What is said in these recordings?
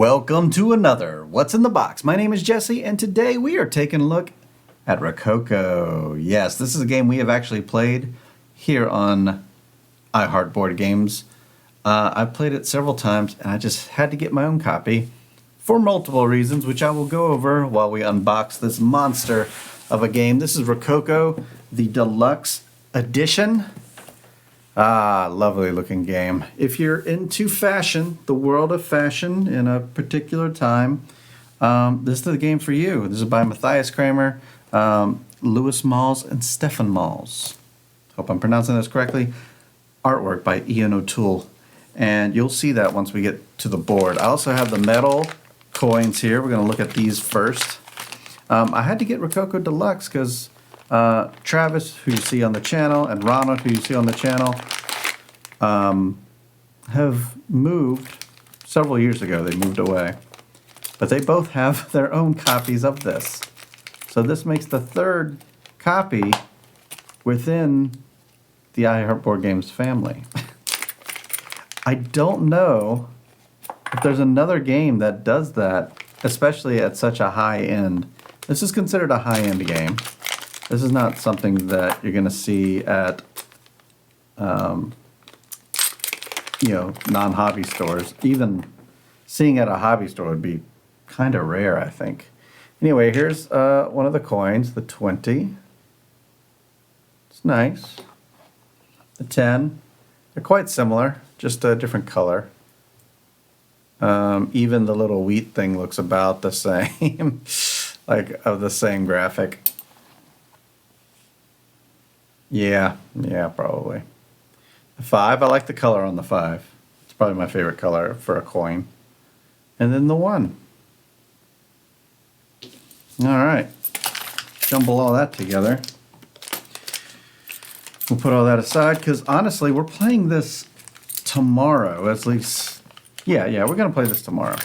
Welcome to another What's in the Box. My name is Jesse, and today we are taking a look at Rococo. Yes, this is a game we have actually played here on iHeart Board Games. I've played it several times, and I just had to get my own copy for multiple reasons, which I will go over while we unbox this monster of a game. This is Rococo, the Deluxe Edition. Lovely looking game. If you're into fashion, the world of fashion in a particular time, this is the game for you. This is by Matthias Kramer, Louis Malls, and Stefan Malls. Hope I'm pronouncing this correctly. Artwork by Ian O'Toole. And you'll see that once we get to the board. I also have the metal coins here. We're going to look at these first. I had to get Rococo Deluxe because Travis, who you see on the channel, and Ronald, who you see on the channel, have moved several years ago. They moved away. But they both have their own copies of this. So this makes the third copy within the iHeart Board Games family. I don't know if there's another game that does that, especially at such a high end. This is considered a high-end game. This is not something that you're going to see at, non-hobby stores. Even seeing at a hobby store would be kind of rare, I think. Anyway, here's one of the coins, the 20. It's nice. The 10. They're quite similar, just a different color. Even the little wheat thing looks about the same, like of the same graphic. Yeah, probably. The 5, I like the color on the 5. It's probably my favorite color for a coin. And then the 1. All right. Jumble all that together. We'll put all that aside because honestly, we're playing this tomorrow, at least. Yeah, we're going to play this tomorrow.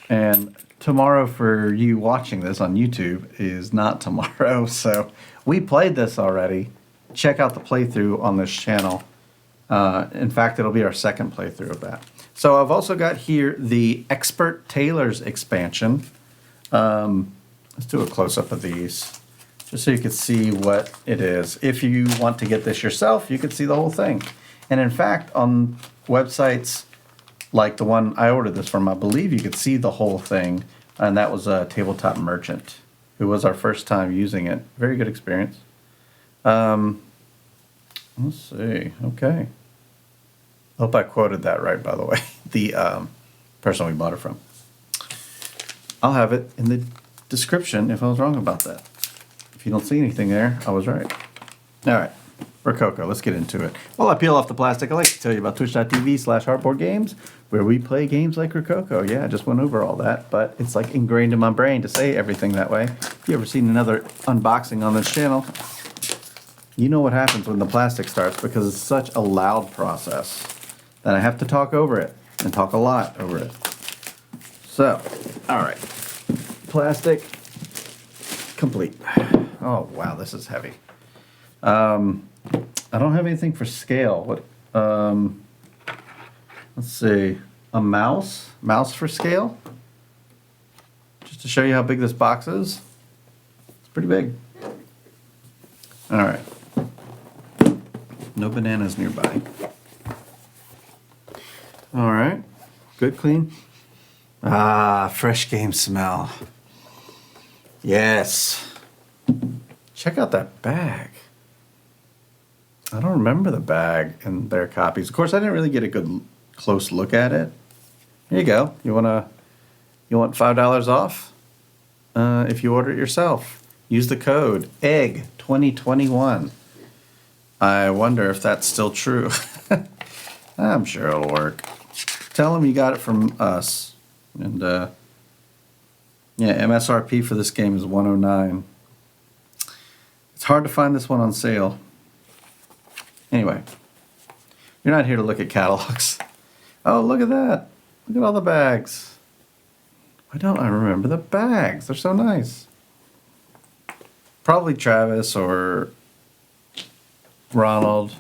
And tomorrow for you watching this on YouTube is not tomorrow, so we played this already. Check out the playthrough on this channel. In fact, it'll be our second playthrough of that. So I've also got here the Expert Tailors expansion. Let's do a close-up of these, just so you can see what it is. If you want to get this yourself, you can see the whole thing. And in fact, on websites like the one I ordered this from, I believe you could see the whole thing. And that was a Tabletop Merchant, who was our first time using it. Very good experience. Let's see. Okay. I hope I quoted that right, by the way. The person we bought it from. I'll have it in the description if I was wrong about that. If you don't see anything there, I was right. All right. Rococo, let's get into it. While I peel off the plastic, I'd like to tell you about twitch.tv/heartboardgames, where we play games like Rococo. Yeah, I just went over all that, but it's like ingrained in my brain to say everything that way. If you ever seen another unboxing on this channel, you know what happens when the plastic starts, because it's such a loud process that I have to talk over it, and talk a lot over it. So, all right. Plastic complete. Oh, wow, this is heavy. I don't have anything for scale. What? Let's see. A mouse for scale. Just to show you how big this box is. It's pretty big. All right. No bananas nearby. All right. Good, clean. Fresh game smell. Yes. Check out that bag. I don't remember the bag in their copies. Of course, I didn't really get a good close look at it. Here you go. You want $5 off? If you order it yourself, use the code EGG2021. I wonder if that's still true. I'm sure it'll work. Tell them you got it from us. And MSRP for this game is $109. It's hard to find this one on sale. Anyway, you're not here to look at catalogs. Oh, look at that. Look at all the bags. Why don't I remember the bags? They're so nice. Probably Travis or Ronald.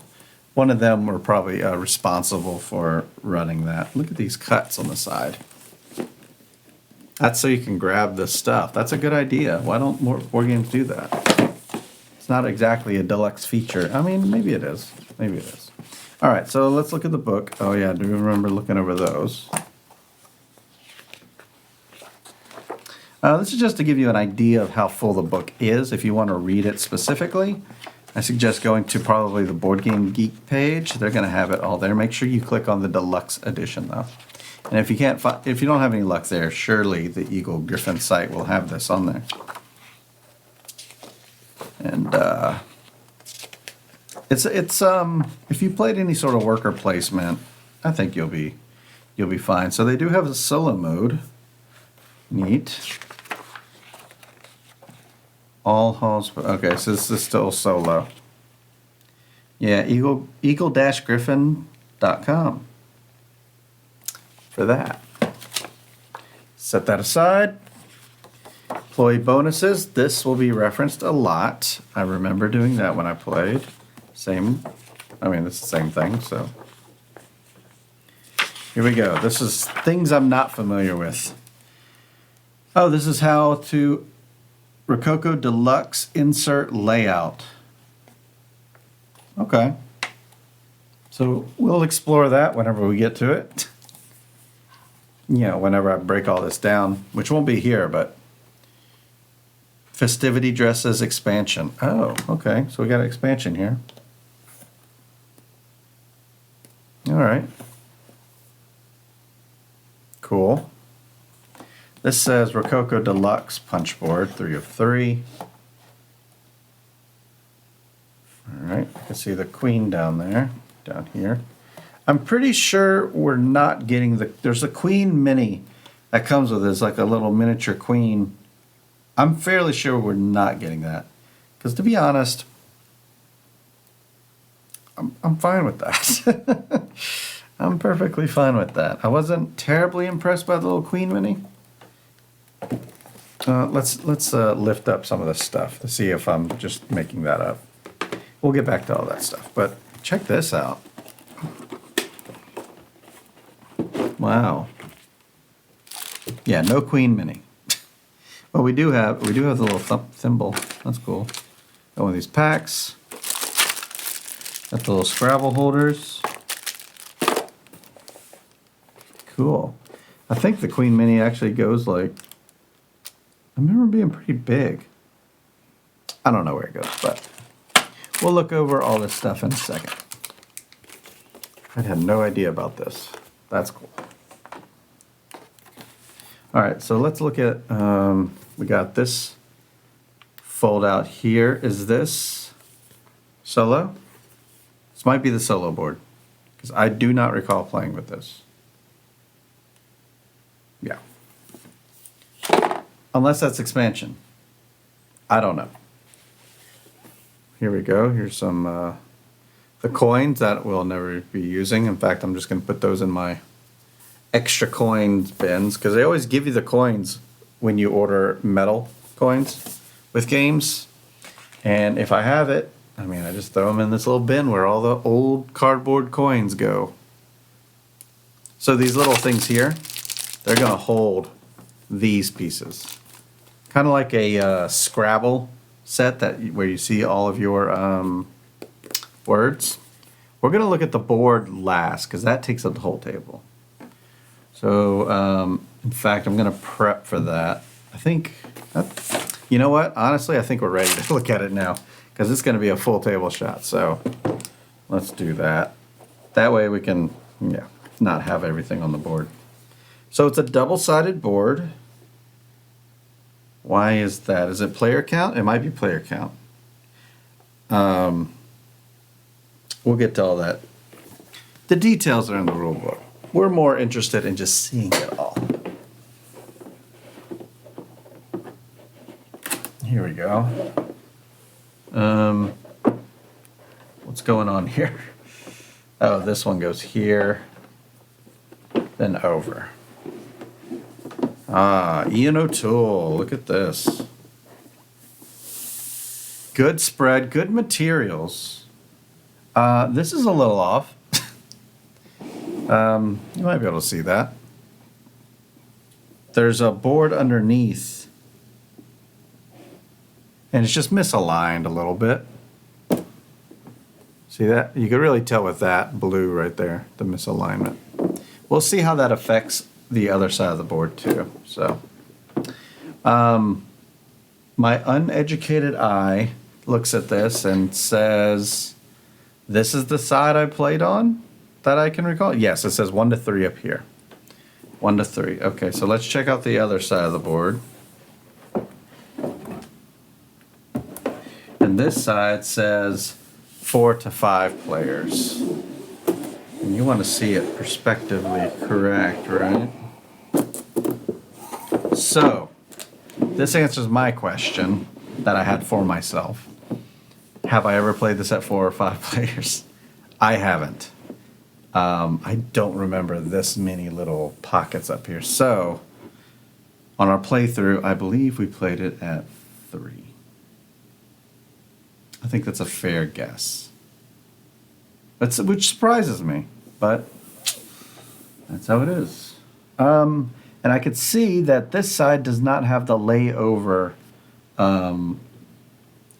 One of them were probably responsible for running that. Look at these cuts on the side. That's so you can grab the stuff. That's a good idea. Why don't more board games do that? It's not exactly a deluxe feature. I mean, maybe it is. Maybe it is. All right, so let's look at the book. Oh yeah, do you remember looking over those? This is just to give you an idea of how full the book is. If you want to read it specifically, I suggest going to probably the Board Game Geek page. They're going to have it all there. Make sure you click on the deluxe edition though. And if you can't if you don't have any luck there, surely the Eagle Griffin site will have this on there. And it's if you played any sort of worker placement, I think you'll be fine. So they do have a solo mode. Neat. All halls. Okay, so this is still solo. Yeah, eagle-griffin.com for that. Set that aside. Employee bonuses. This will be referenced a lot. I remember doing that when I played. Same. I mean, it's the same thing. So here we go. This is things I'm not familiar with. Oh, this is how to Rococo Deluxe insert layout. Okay. So we'll explore that whenever we get to it. You know, whenever I break all this down, which won't be here, but festivity dresses expansion. Oh, okay. So we got an expansion here. All right. Cool. This says Rococo Deluxe Punch Board, 3 of 3. All right, I can see the queen down there, down here. I'm pretty sure we're not getting there's a queen mini that comes with it. It's like a little miniature queen. I'm fairly sure we're not getting that. Because to be honest, I'm fine with that. I'm perfectly fine with that. I wasn't terribly impressed by the little queen mini. Let's lift up some of this stuff to see if I'm just making that up. We'll get back to all that stuff, but check this out. Wow. Yeah, no queen mini. Well, we do have the little thimble. That's cool. Got one of these packs. Got the little Scrabble holders. Cool. I think the queen mini actually goes like. I remember being pretty big. I don't know where it goes, but we'll look over all this stuff in a second. I had no idea about this. That's cool. All right, so let's look at, we got this fold out here. Is this solo? This might be the solo board because I do not recall playing with this. Yeah. Unless that's expansion. I don't know. Here we go. Here's some the coins that we'll never be using. In fact, I'm just going to put those in my extra coins bins because they always give you the coins when you order metal coins with games. And if I have it, I mean, I just throw them in this little bin where all the old cardboard coins go. So these little things here, they're going to hold these pieces. Kind of like a Scrabble set where you see all of your words. We're going to look at the board last because that takes up the whole table. So, in fact, I'm going to prep for that. I think, you know what? Honestly, I think we're ready to look at it now because it's going to be a full table shot. So let's do that. That way we can, not have everything on the board. So it's a double-sided board. Why is that? Is it player count? It might be player count. We'll get to all that. The details are in the rule book. We're more interested in just seeing it all. Here we go. What's going on here? Oh, this one goes here, then over. Ah, Ian O'Toole, look at this. Good spread, good materials. This is a little off. You might be able to see that. there's a board underneath, and it's just misaligned a little bit. See that? You can really tell with that blue right there, the misalignment. We'll see how that affects the other side of the board too. So, my uneducated eye looks at this and says, this is the side I played on that I can recall? Yes, it says 1 to 3 up here. 1 to 3. Okay, so let's check out the other side of the board. And this side says 4 to 5 players. And you want to see it perspectively correct, right? So, this answers my question that I had for myself. Have I ever played this at 4 or 5 players? I haven't. I don't remember this many little pockets up here. So, on our playthrough, I believe we played it at 3. I think that's a fair guess. Which surprises me, but that's how it is. And I could see that this side does not have the layover,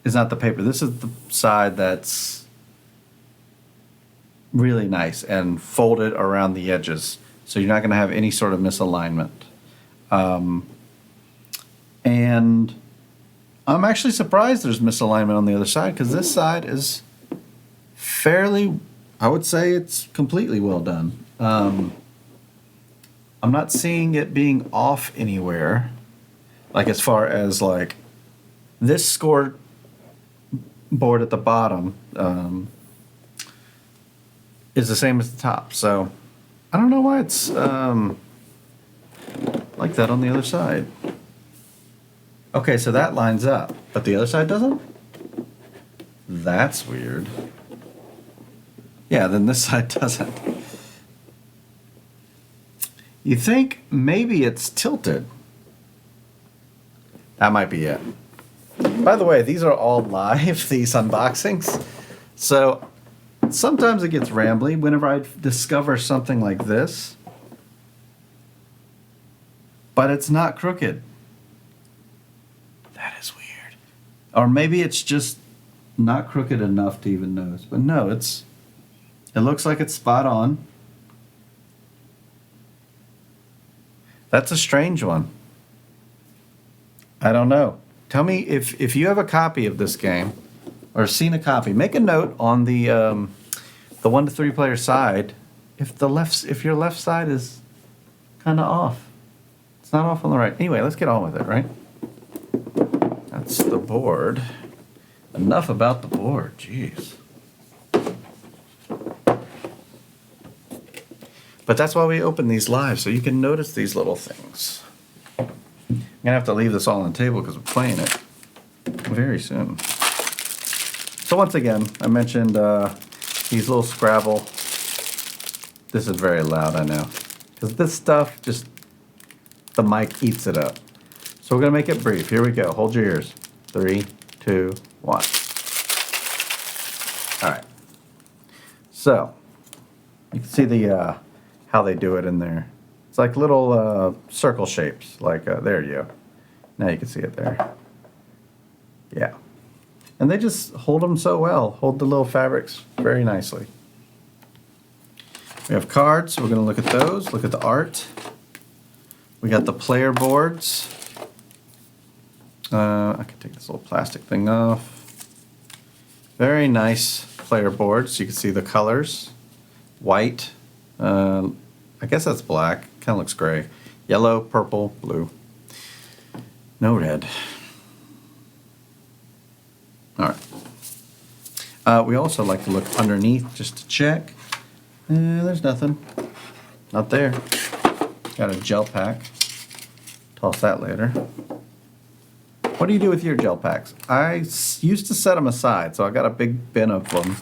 is not the paper. This is the side that's really nice and folded around the edges. So you're not going to have any sort of misalignment. And I'm actually surprised there's misalignment on the other side, because this side is fairly, I would say it's completely well done. I'm not seeing it being off anywhere. Like as far as like this score board at the bottom is the same as the top. So I don't know why it's like that on the other side. Okay, so that lines up, but the other side doesn't? That's weird. Yeah, then this side doesn't. You think maybe it's tilted. That might be it. By the way, these are all live, these unboxings. So sometimes it gets rambly whenever I discover something like this. But it's not crooked. That is weird. Or maybe it's just not crooked enough to even notice. But no, it looks like it's spot on. That's a strange one. I don't know. Tell me if you have a copy of this game or seen a copy. Make a note on the 1 to 3 player side if your left side is kind of off. It's not off on the right. Anyway, let's get on with it, right? That's the board. Enough about the board. Jeez. But that's why we open these live, so you can notice these little things. I'm going to have to leave this all on the table because we're playing it very soon. So once again, I mentioned these little Scrabble. This is very loud, I know. Because this stuff, just the mic eats it up. So we're going to make it brief. Here we go. Hold your ears. 3, 2, 1. All right. So you can see the how they do it in there. It's like little circle shapes. Like there you go. Now you can see it there. Yeah. And they just hold them so well. Hold the little fabrics very nicely. We have cards. We're going to look at those. Look at the art. We got the player boards. I can take this little plastic thing off. Very nice player boards. You can see the colors. White. I guess that's black. Kind of looks gray. Yellow, purple, blue. No red. All right. We also like to look underneath just to check. There's nothing. Not there. Got a gel pack. Toss that later. What do you do with your gel packs? I used to set them aside, so I got a big bin of them.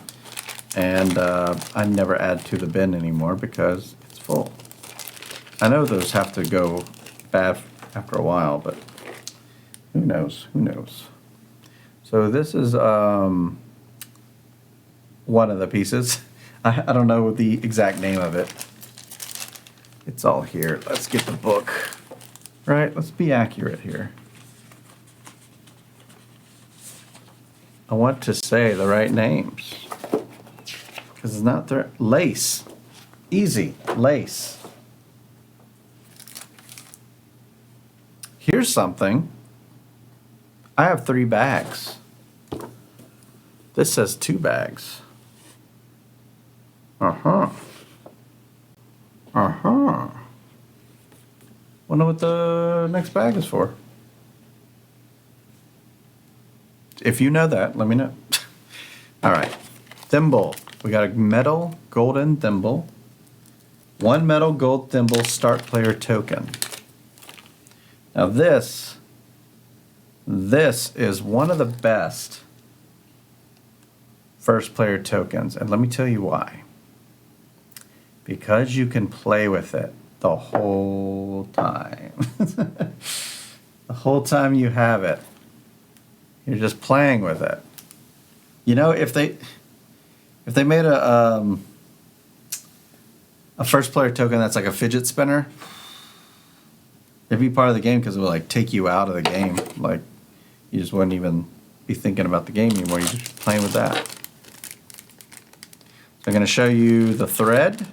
And I never add to the bin anymore because it's full. I know those have to go bad after a while, but who knows? Who knows? So this is one of the pieces. I don't know the exact name of it. It's all here. Let's get the book. Right? Let's be accurate here. I want to say the right names. Because it's not there. Lace. Easy. Lace. Here's something. I have 3 bags. This says 2 bags. Uh-huh. Uh-huh. Wonder what the next bag is for. If you know that, let me know. All right. Thimble. We got a metal golden thimble. 1 metal gold thimble start player token. Now this is one of the best first player tokens. And let me tell you why. Because you can play with it the whole time. The whole time you have it. You're just playing with it. You know, if they made a first player token that's like a fidget spinner, it'd be part of the game because it would like take you out of the game. Like you just wouldn't even be thinking about the game anymore. You're just playing with that. So I'm going to show you the thread.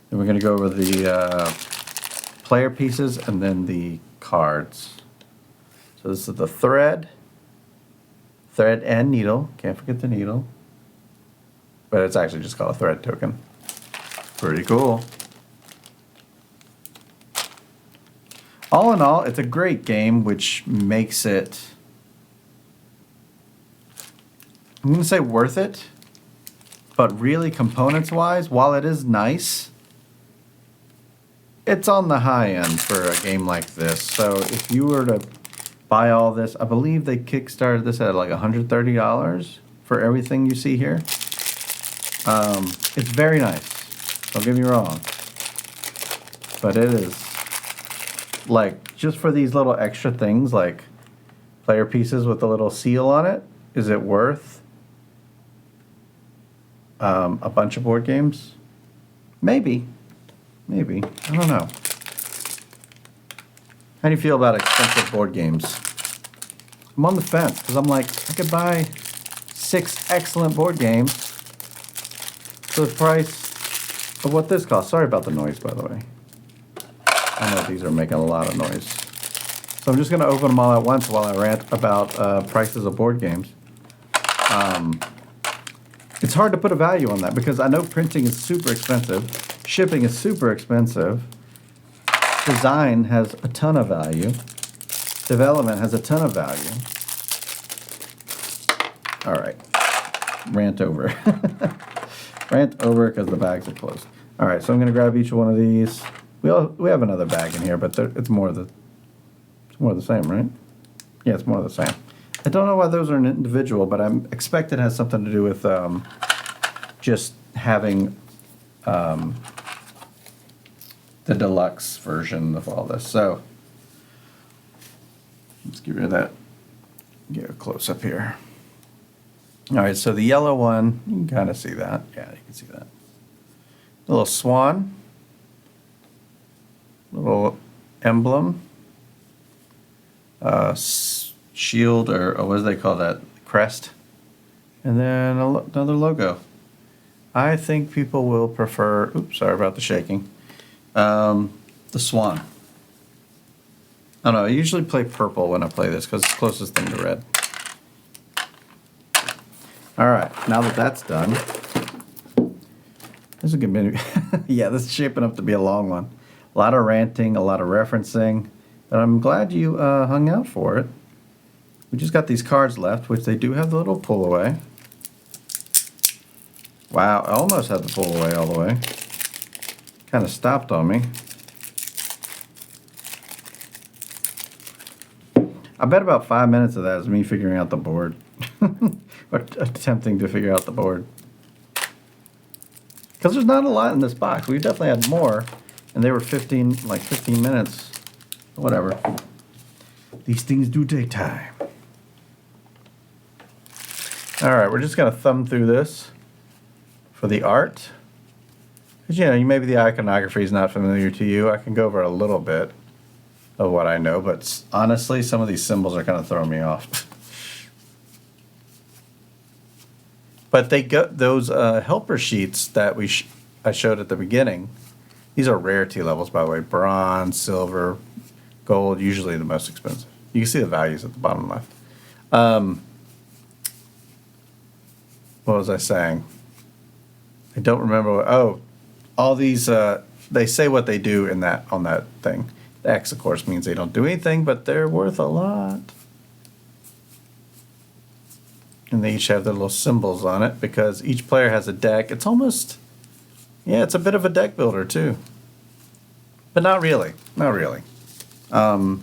Then we're going to go over the player pieces and then the cards. So this is the thread and needle. Can't forget the needle. But it's actually just called a thread token. Pretty cool. All in all, it's a great game, which makes it, I'm going to say worth it. But really, components-wise, while it is nice, it's on the high end for a game like this. So if you were to buy all this, I believe they kickstarted this at like $130 for everything you see here. It's very nice. Don't get me wrong. But it is, like, just for these little extra things, like player pieces with a little seal on it, is it worth a bunch of board games? Maybe. Maybe. I don't know. How do you feel about expensive board games? I'm on the fence because I'm like, I could buy 6 excellent board games for the price of what this costs. Sorry about the noise, by the way. I know these are making a lot of noise. So I'm just going to open them all at once while I rant about prices of board games. It's hard to put a value on that because I know printing is super expensive. Shipping is super expensive. Design has a ton of value. Development has a ton of value. All right. Rant over. Rant over because the bags are closed. All right, so I'm going to grab each one of these. We have another bag in here, but it's more of the same, right? Yeah, it's more of the same. I don't know why those are an individual, but I expect it has something to do with just having the deluxe version of all this. So let's get rid of that. Get a close up here. All right, so the yellow one, you can kind of see that. Yeah, you can see that. A little swan. Little emblem. Shield, or what do they call that? Crest. And then another logo. I think people will prefer, oops, sorry about the shaking, the swan. I don't know, I usually play purple when I play this because it's the closest thing to red. All right, now that that's done, this is a good minute. Yeah, this is shaping up to be a long one. A lot of ranting, a lot of referencing, but I'm glad you hung out for it. We just got these cards left, which they do have the little pull away. Wow, I almost had the pull away all the way. Kind of stopped on me. I bet about 5 minutes of that is me figuring out the board. Or attempting to figure out the board. Because there's not a lot in this box. We definitely had more, and they were 15 minutes. Whatever. These things do take time. All right, we're just going to thumb through this for the art. Because, maybe the iconography is not familiar to you. I can go over a little bit. of what I know, but honestly, some of these symbols are kind of throwing me off. But they got those helper sheets that I showed at the beginning. These are rarity levels, by the way. Bronze, silver, gold, usually the most expensive. You can see the values at the bottom left. What was I saying? I don't remember. All these, they say what they do in on that thing. The X, of course, means they don't do anything, but they're worth a lot. And they each have their little symbols on it because each player has a deck. It's almost, yeah, it's a bit of a deck builder too. But not really. Not really. Not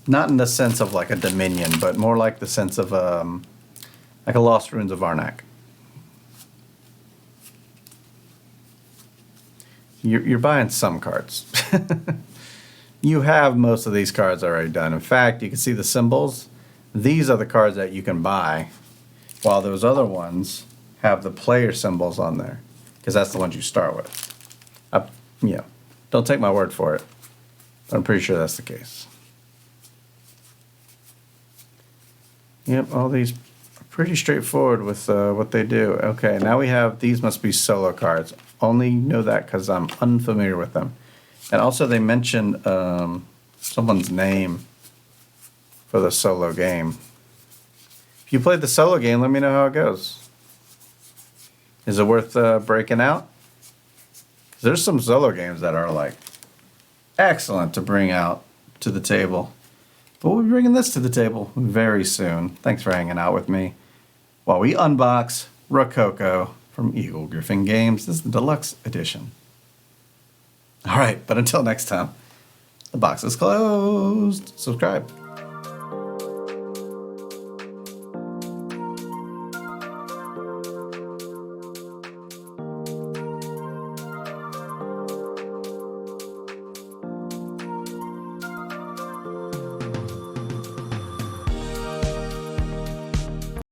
in the sense of like a Dominion, but more like the sense of like a Lost Ruins of Arnak. You're buying some cards. You have most of these cards already done. In fact, you can see the symbols. These are the cards that you can buy, while those other ones have the player symbols on there, because that's the ones you start with. Don't take my word for it. I'm pretty sure that's the case. Yep, all these are pretty straightforward with what they do. Okay, now we have, these must be solo cards. Only know that because I'm unfamiliar with them. And also they mentioned someone's name for the solo game. If you played the solo game, let me know how it goes. Is it worth breaking out? 'Cause there's some solo games that are like excellent to bring out to the table. But we'll be bringing this to the table very soon. Thanks for hanging out with me while we unbox Rococo from Eagle Griffin Games. This is the deluxe edition. All right, but until next time, the box is closed. Subscribe.